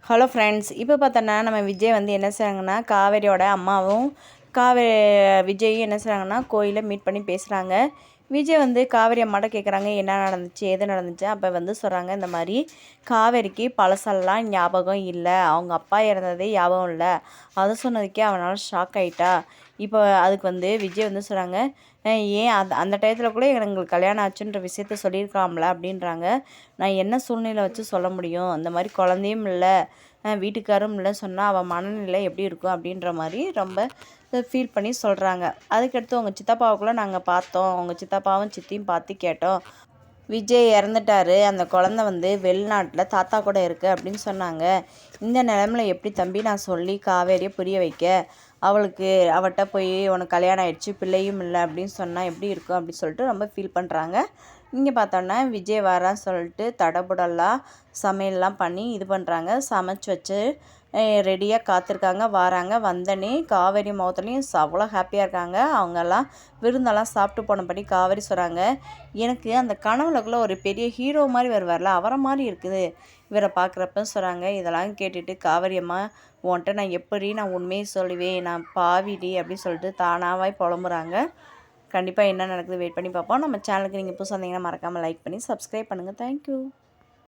Hello friends, இப்போ பார்த்தோன்னா நம்ம விஜய் வந்து என்ன செய்கிறாங்கன்னா, காவேரியோட அம்மாவும் விஜயும் என்ன செய்கிறாங்கன்னா கோயிலில் மீட் பண்ணி பேசுகிறாங்க. விஜய் வந்து காவேரி அம்மாட்ட கேட்குறாங்க, என்ன நடந்துச்சு எது நடந்துச்சு. அப்போ வந்து சொல்கிறாங்க, இந்த மாதிரி காவேரிக்கு பழசெல்லாம் ஞாபகம் இல்லை, அவங்க அப்பா இறந்ததே ஞாபகம் இல்லை. அதை சொன்னதுக்கே அவனால் ஷாக் ஆகிட்டா. இப்போ அதுக்கு வந்து விஜய் வந்து சொல்கிறாங்க, ஏன் அந்த டயத்தில் கூட எங்களுக்கு கல்யாணம் ஆச்சுன்ற விஷயத்த சொல்லியிருக்கலாம்ல அப்படின்றாங்க. நான் என்ன சூழ்நிலை வச்சு சொல்ல முடியும், இந்த மாதிரி குழந்தையும் இல்லை வீட்டுக்காரும் இல்லை சொன்னால் அவள் மனநிலை எப்படி இருக்கும் அப்படின்ற மாதிரி ரொம்ப ஃபீல் பண்ணி சொல்கிறாங்க. அதுக்கடுத்து உங்கள் சித்தப்பாவுக்குள்ளே நாங்கள் பார்த்தோம், உங்கள் சித்தப்பாவும் சித்தியும் பார்த்து கேட்டோம், விஜய் இறந்துட்டாரு, அந்த குழந்த வந்து வெளிநாட்டில் தாத்தா கூட இருக்குது அப்படின்னு சொன்னாங்க. இந்த நிலமையில எப்படி தம்பி நான் சொல்லி காவேரியை புரிய வைக்க, அவள்கிட்ட போய் உனக்கு கல்யாணம் ஆகிடுச்சு பிள்ளையும் இல்லை அப்படின்னு சொன்னால் எப்படி இருக்கும் அப்படின்னு சொல்லிட்டு ரொம்ப ஃபீல் பண்ணுறாங்க. இங்கே பார்த்தோன்னா விஜய் வரான்னு சொல்லிட்டு தடபுடலாம் சமையல்லாம் பண்ணி இது பண்ணுறாங்க. சமைச்சு வச்சு ரெடியாக காத்திருக்காங்க. வராங்க. வந்தனே காவேரி முகத்துலேயும் அவ்வளோ ஹாப்பியாக இருக்காங்க. அவங்கெல்லாம் விருந்தெல்லாம் சாப்பிட்டு போனபடி காவேரி சொல்கிறாங்க, எனக்கு அந்த கனவுலக்குள்ளே ஒரு பெரிய ஹீரோ மாதிரி வருவார்ல, அவரை மாதிரி இருக்குது இவரை பார்க்குறப்பன்னு சொல்கிறாங்க. இதெல்லாம் கேட்டுட்டு காவேரி அம்மா, உன்கிட்ட நான் உண்மையை சொல்லுவேன், நான் பாவிடி அப்படின்னு சொல்லிட்டு தானாவாய் புலம்புறாங்க. கண்டிப்பாக என்ன நடக்குது வெயிட் பண்ணி பார்ப்போம். நம்ம சேனலுக்கு நீங்கள் புதுசாக வந்தீங்கன்னா மறக்காமல் லைக் பண்ணி சப்ஸ்கிரைப் பண்ணுங்கள். தேங்க்யூ.